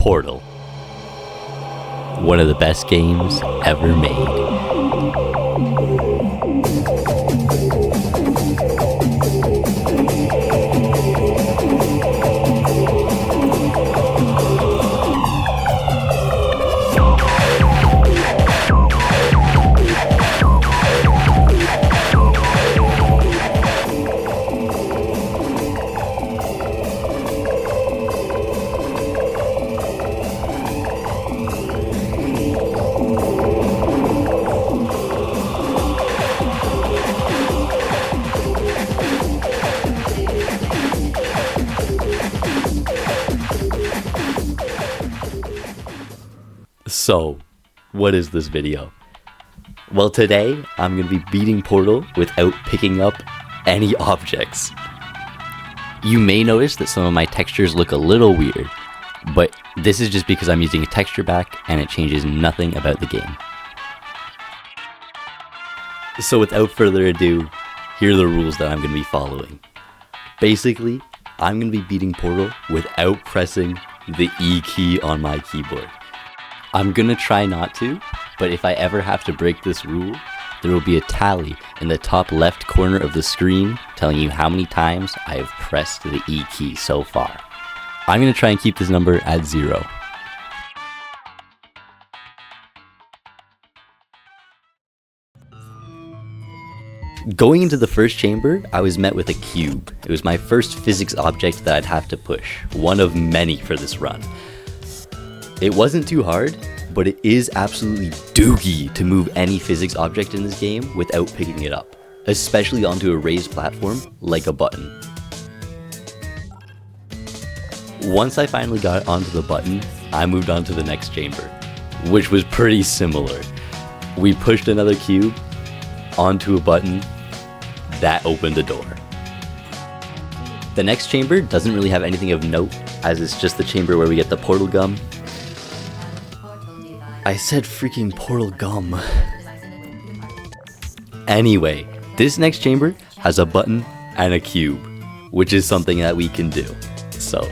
Portal. One of the best games ever made. So, what is this video? Well, today I'm going to be beating Portal without picking up any objects. You may notice that some of my textures look a little weird, but this is just because I'm using a texture pack and it changes nothing about the game. So without further ado, here are the rules that I'm going to be following. Basically, I'm going to be beating Portal without pressing the E key on my keyboard. I'm gonna try not to, but if I ever have to break this rule, there will be a tally in the top left corner of the screen telling you how many times I have pressed the E key so far. I'm gonna try and keep this number at 0. Going into the first chamber, I was met with a cube. It was my first physics object that I'd have to push, one of many for this run. It wasn't too hard, but it is absolutely doogie to move any physics object in this game without picking it up, especially onto a raised platform like a button. Once I finally got onto the button, I moved on to the next chamber, which was pretty similar. We pushed another cube onto a button that opened a door. The next chamber doesn't really have anything of note, as it's just the chamber where we get the portal gum. I said freaking portal gum. Anyway, this next chamber has a button and a cube, which is something that we can do. So,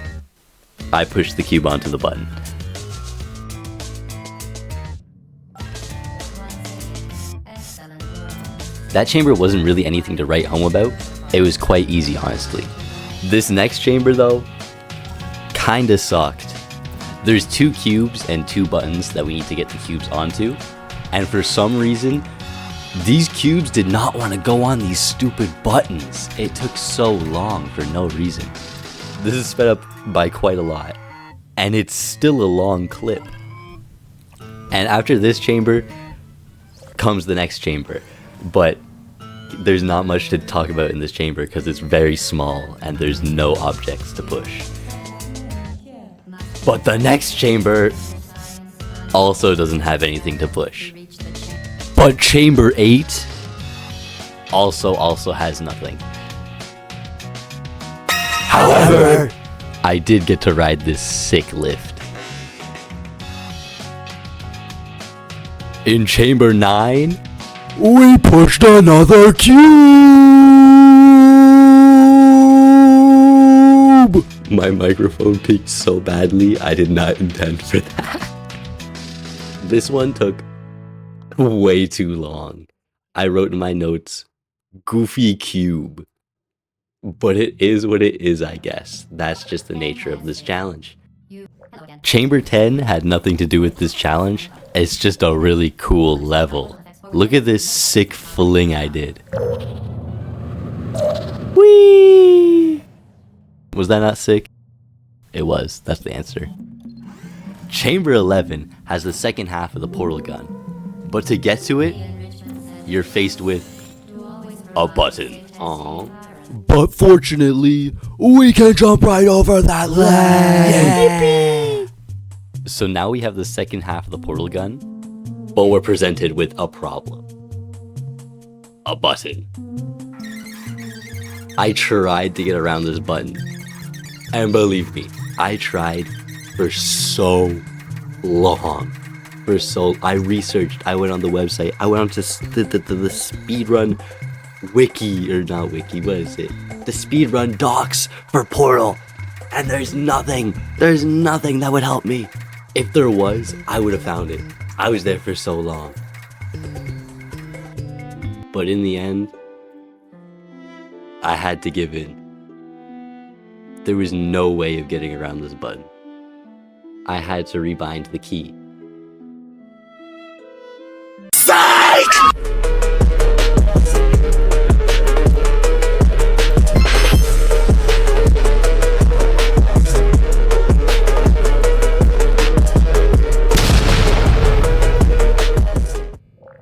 I pushed the cube onto the button. That chamber wasn't really anything to write home about. It was quite easy, honestly. This next chamber though, kinda sucked. There's 2 cubes and 2 buttons that we need to get the cubes onto, and for some reason, these cubes did not want to go on these stupid buttons. It took so long for no reason. This is sped up by quite a lot, and it's still a long clip. And after this chamber comes the next chamber, but there's not much to talk about in this chamber because it's very small and there's no objects to push. But the next chamber also doesn't have anything to push. But chamber 8 also has nothing. However, I did get to ride this sick lift. In chamber 9, we pushed another cube! My microphone peaked so badly, I did not intend for that. This one took way too long. I wrote in my notes, goofy cube. But it is what it is, I guess. That's just the nature of this challenge. Chamber 10 had nothing to do with this challenge. It's just a really cool level. Look at this sick fling I did. Whee! Was that not sick? It was. That's the answer. Chamber 11 has the second half of the portal gun. But to get to it, you're faced with a button. Aww. But fortunately, we can jump right over that ledge. So now we have the second half of the portal gun, but we're presented with a problem. A button. I tried to get around this button, and believe me, I tried for so long. I researched, I went on the website, I went on to the speedrun wiki, or not wiki, what is it? The speedrun docs for Portal, and there's nothing that would help me. If there was, I would have found it. I was there for so long. But in the end, I had to give in. There was no way of getting around this button. I had to rebind the key. Psych!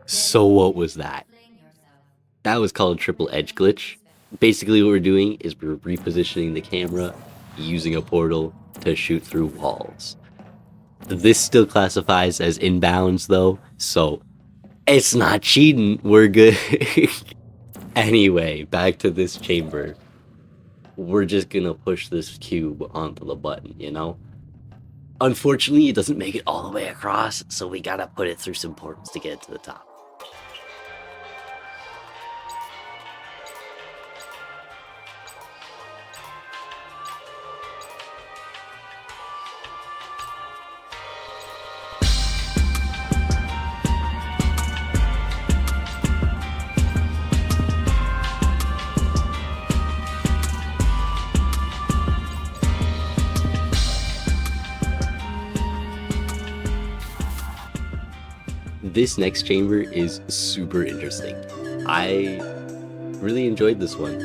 So what was that? That was called triple edge glitch. Basically what we're doing is we're repositioning the camera using a portal to shoot through walls. This still classifies as inbounds though, so it's not cheating, we're good. Anyway, back to this chamber. We're just gonna push this cube onto the button, you know? Unfortunately, it doesn't make it all the way across, so we gotta put it through some portals to get it to the top. This next chamber is super interesting. I really enjoyed this one.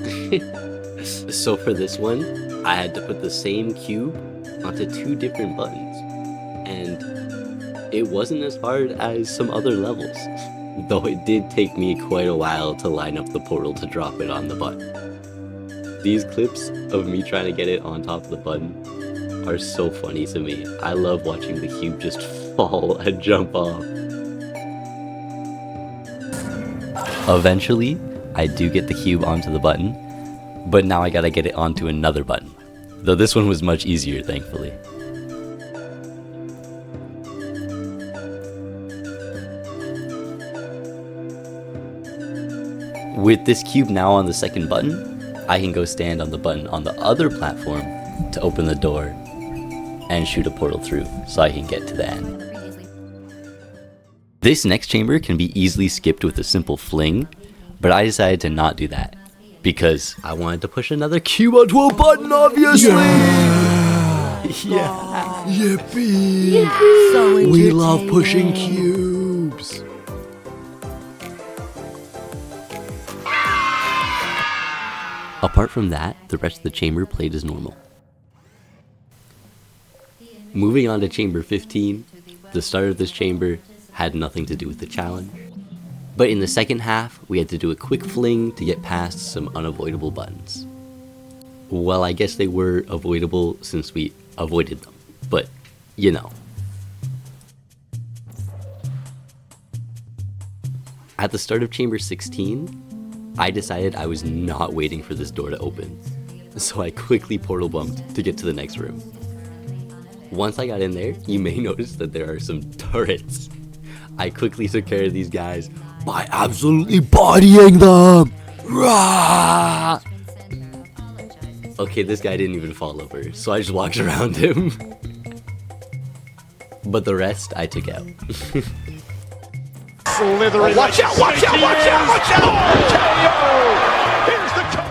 So for this one, I had to put the same cube onto 2 different buttons. And it wasn't as hard as some other levels, though it did take me quite a while to line up the portal to drop it on the button. These clips of me trying to get it on top of the button are so funny to me. I love watching the cube just fall and jump off. Eventually, I do get the cube onto the button, but now I gotta get it onto another button. Though this one was much easier, thankfully. With this cube now on the second button, I can go stand on the button on the other platform to open the door and shoot a portal through so I can get to the end. This next chamber can be easily skipped with a simple fling, but I decided to not do that because I wanted to push another cube onto a button, obviously! Yeah! Yippee! Yeah. So we love pushing cubes! Apart from that, the rest of the chamber played as normal. Moving on to chamber 15, the start of this chamber had nothing to do with the challenge. But in the second half, we had to do a quick fling to get past some unavoidable buttons. Well, I guess they were avoidable since we avoided them, but you know. At the start of chamber 16, I decided I was not waiting for this door to open, so I quickly portal bumped to get to the next room. Once I got in there, you may notice that there are some turrets. I quickly took care of these guys by absolutely bodying them! Rah! Okay, this guy didn't even fall over, so I just walked around him. But the rest, I took out. Slithering. Watch out, watch out, watch out, watch out! Here's the cover.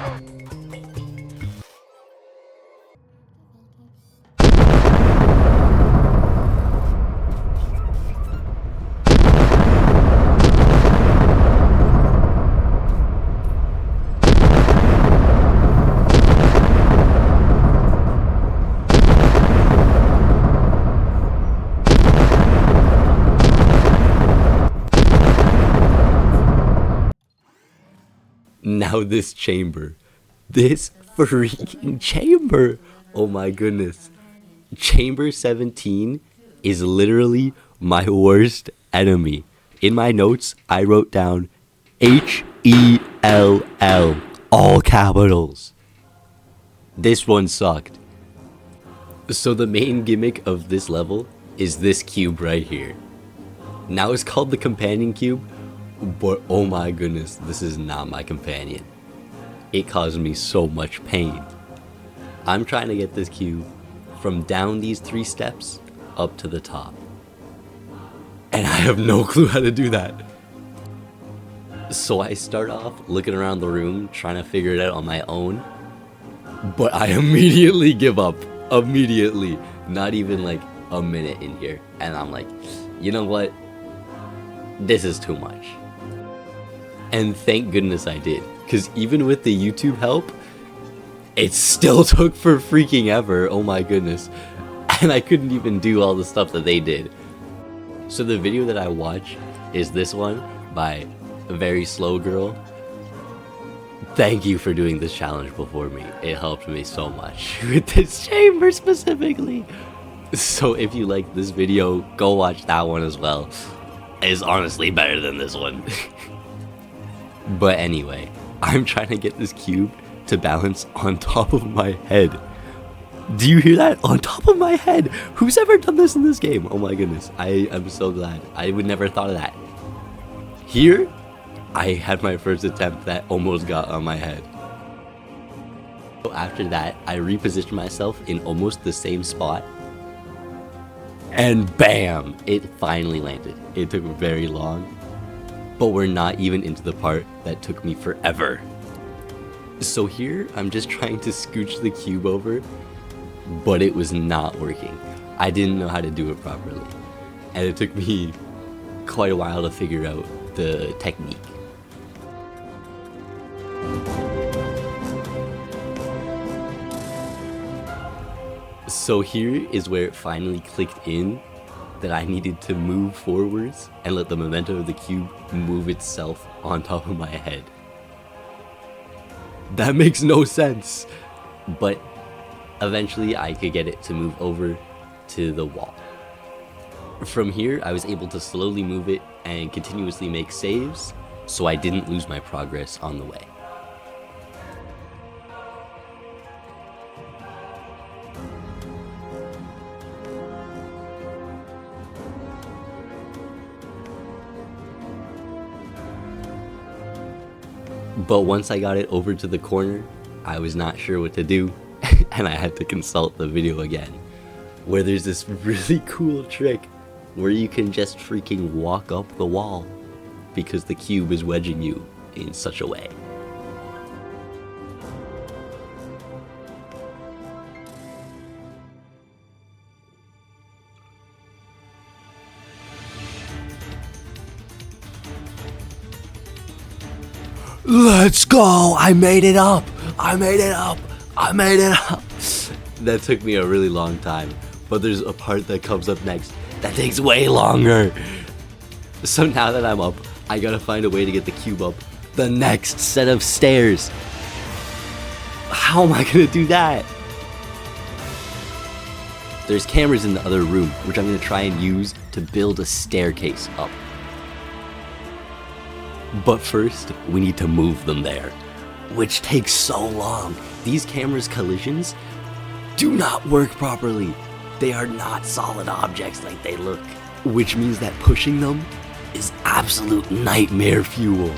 Now this freaking chamber, oh my goodness. Chamber 17 is literally my worst enemy. In my notes, I wrote down Hell, all capitals. This one sucked. So the main gimmick of this level is this cube right here. Now it's called the companion cube, but oh my goodness, this is not my companion. It caused me so much pain. I'm trying to get this cube from down these 3 steps up to the top. And I have no clue how to do that. So I start off looking around the room, trying to figure it out on my own. But I immediately give up. Immediately. Not even like a minute in here. And I'm like, you know what? This is too much. And thank goodness I did. Because even with the YouTube help, it still took for freaking ever. Oh my goodness. And I couldn't even do all the stuff that they did. So the video that I watch is this one by a very slow girl. Thank you for doing this challenge before me. It helped me so much with this chamber specifically. So if you like this video, go watch that one as well. It's honestly better than this one. But anyway, I'm trying to get this cube to balance on top of my head. Do you hear that? On top of my head! Who's ever done this in this game? Oh my goodness, I am so glad. I would never have thought of that. Here, I had my first attempt that almost got on my head. So after that, I repositioned myself in almost the same spot. And bam! It finally landed. It took very long. But we're not even into the part that took me forever. So here, I'm just trying to scooch the cube over, but it was not working. I didn't know how to do it properly. And it took me quite a while to figure out the technique. So here is where it finally clicked in that I needed to move forwards and let the momentum of the cube move itself on top of my head. That makes no sense, but eventually I could get it to move over to the wall. From here, I was able to slowly move it and continuously make saves, so I didn't lose my progress on the way. But once I got it over to the corner, I was not sure what to do, and I had to consult the video again, where there's this really cool trick where you can just freaking walk up the wall because the cube is wedging you in such a way. Let's go! I made it up! I made it up! I made it up! That took me a really long time, but there's a part that comes up next that takes way longer. So now that I'm up, I gotta find a way to get the cube up the next set of stairs. How am I gonna do that? There's cameras in the other room, which I'm gonna try and use to build a staircase up. But first, we need to move them there, which takes so long. These cameras' collisions do not work properly. They are not solid objects like they look, which means that pushing them is absolute nightmare fuel.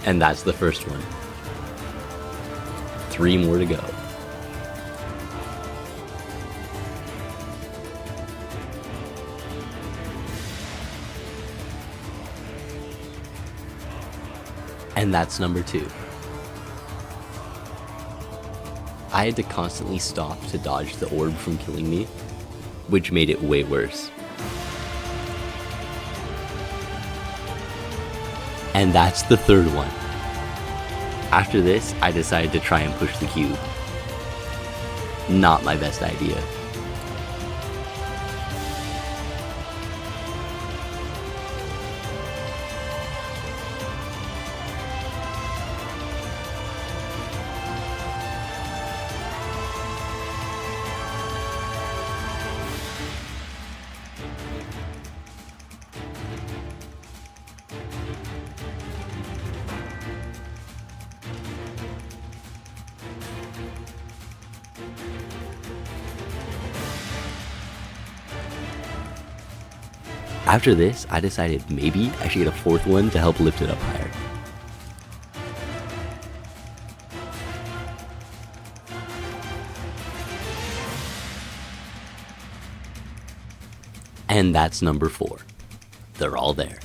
And that's the first one. 3 more to go. And that's number 2. I had to constantly stop to dodge the orb from killing me, which made it way worse. And that's the 3rd one. After this, I decided to try and push the cube. Not my best idea. After this, I decided maybe I should get a fourth one to help lift it up higher. And that's number 4. They're all there.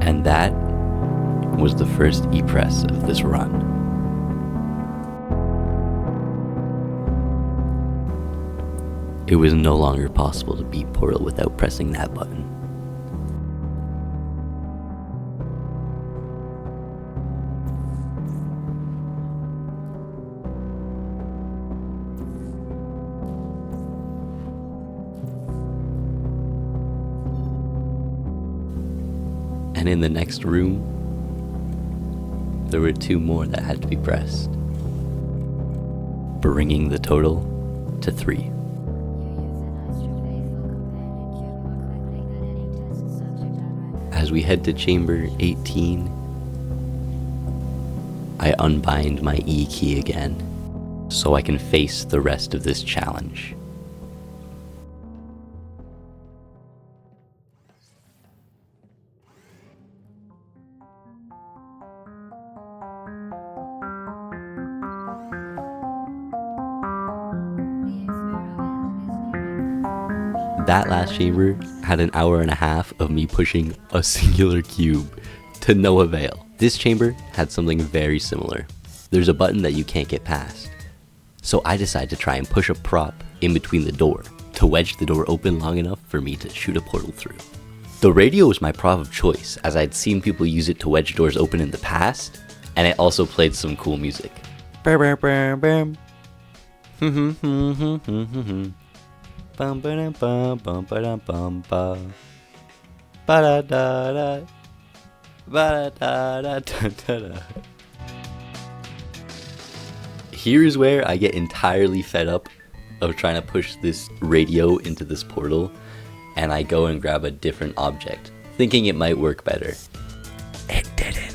And that was the first e-press of this run. It was no longer possible to beat Portal without pressing that button. And in the next room, there were 2 more that had to be pressed, bringing the total to 3. As we head to chamber 18, I unbind my E key again, so I can face the rest of this challenge. That last chamber had an hour and a half of me pushing a singular cube to no avail. This chamber had something very similar. There's a button that you can't get past. So I decided to try and push a prop in between the door to wedge the door open long enough for me to shoot a portal through. The radio was my prop of choice, as I'd seen people use it to wedge doors open in the past, and it also played some cool music. Bum ba bum bum ba bum ba ba da da da ba da da da da. Here's where I get entirely fed up of trying to push this radio into this portal, and I go and grab a different object, thinking it might work better. It didn't.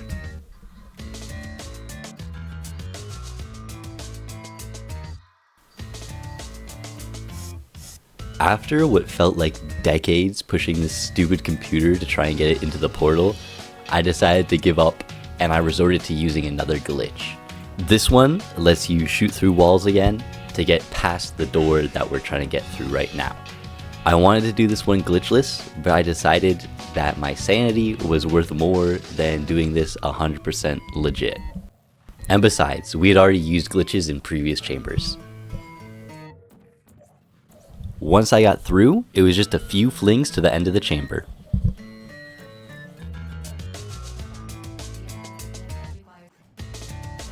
After what felt like decades pushing this stupid computer to try and get it into the portal, I decided to give up and I resorted to using another glitch. This one lets you shoot through walls again to get past the door that we're trying to get through right now. I wanted to do this one glitchless, but I decided that my sanity was worth more than doing this 100% legit. And besides, we had already used glitches in previous chambers. Once I got through, it was just a few flings to the end of the chamber.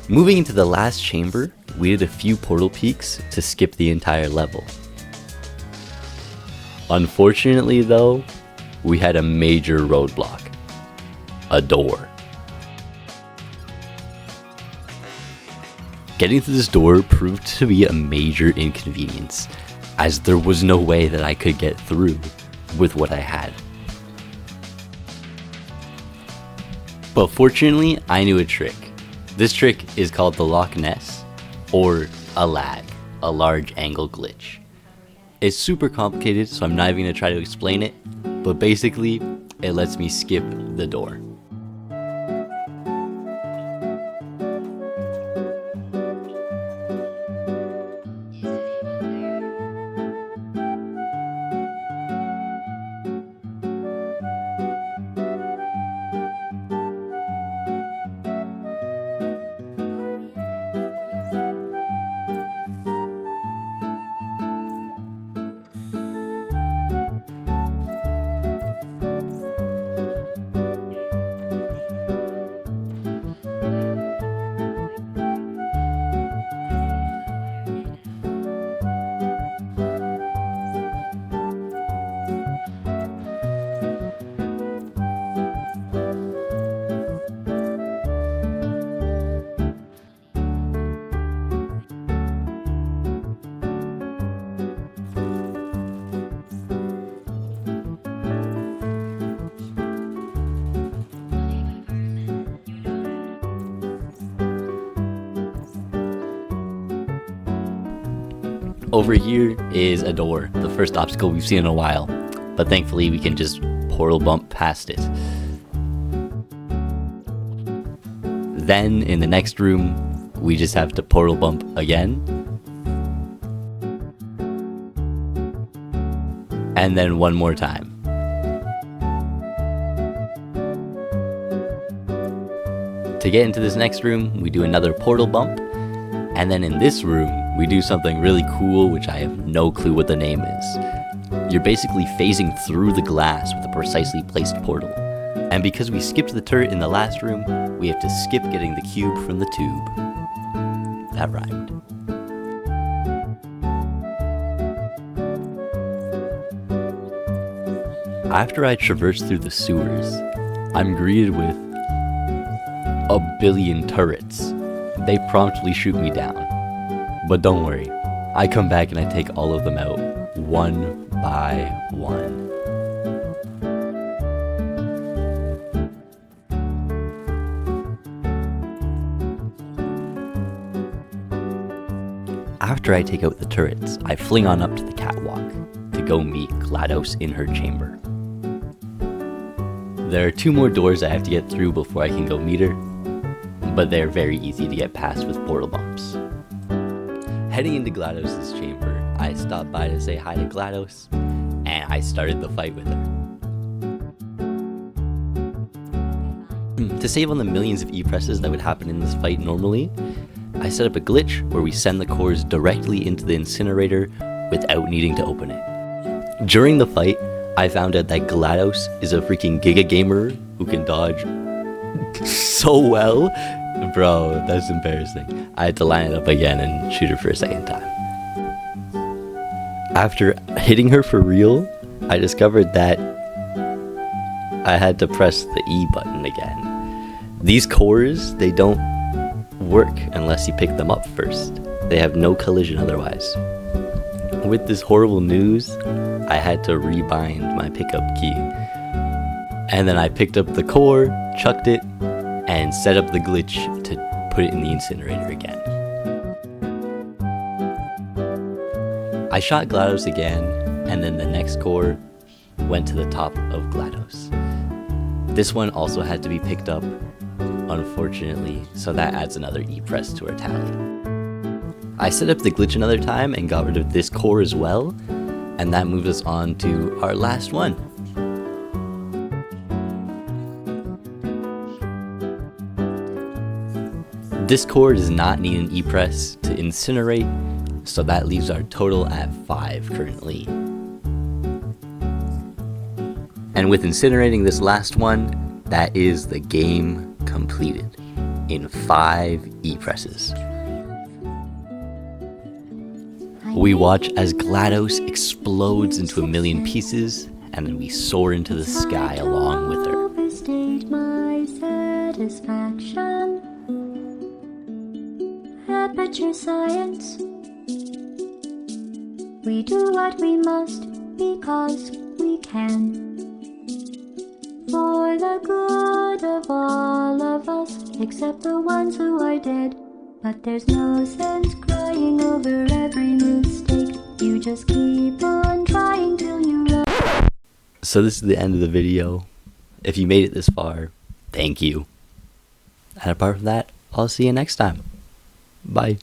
Moving into the last chamber, we did a few portal peaks to skip the entire level. Unfortunately though, we had a major roadblock. A door. Getting through this door proved to be a major inconvenience, as there was no way that I could get through with what I had. But fortunately, I knew a trick. This trick is called the Loch Ness, or a lag, a large angle glitch. It's super complicated, so I'm not even going to try to explain it, but basically, it lets me skip the door. Over here is a door, the first obstacle we've seen in a while, but thankfully we can just portal bump past it. Then in the next room, we just have to portal bump again. And then one more time. To get into this next room, we do another portal bump. And then in this room, we do something really cool, which I have no clue what the name is. You're basically phasing through the glass with a precisely placed portal. And because we skipped the turret in the last room, we have to skip getting the cube from the tube. That rhymed. After I traverse through the sewers, I'm greeted with a billion turrets. They promptly shoot me down. But don't worry, I come back and I take all of them out, one by one. After I take out the turrets, I fling on up to the catwalk to go meet GLaDOS in her chamber. There are 2 more doors I have to get through before I can go meet her, but they're very easy to get past with portal bumps. Heading into GLaDOS' chamber, I stopped by to say hi to GLaDOS, and I started the fight with her. To save on the millions of E-presses that would happen in this fight normally, I set up a glitch where we send the cores directly into the incinerator without needing to open it. During the fight, I found out that GLaDOS is a freaking Giga Gamer who can dodge so well. Bro, that's embarrassing. I had to line it up again and shoot her for a second time. After hitting her for real, I discovered that I had to press the E button again. These cores, they don't work unless you pick them up first. They have no collision otherwise. With this horrible news, I had to rebind my pickup key. And then I picked up the core, chucked it, and set up the glitch to put it in the incinerator again. I shot GLaDOS again, and then the next core went to the top of GLaDOS. This one also had to be picked up, unfortunately, so that adds another E-press to our tally. I set up the glitch another time and got rid of this core as well, and that moved us on to our last one. This core does not need an E-press to incinerate, so that leaves our total at 5 currently. And with incinerating this last one, that is the game completed in 5 E-presses. We watch as GLaDOS explodes into a million pieces, and then we soar into the sky along with her. Aperture science. We do what we must because we can. For the good of all of us, except the ones who are dead. But there's no sense crying over every mistake. You just keep on trying till you learn. So this is the end of the video. If you made it this far, thank you. And apart from that, I'll see you next time. Bye.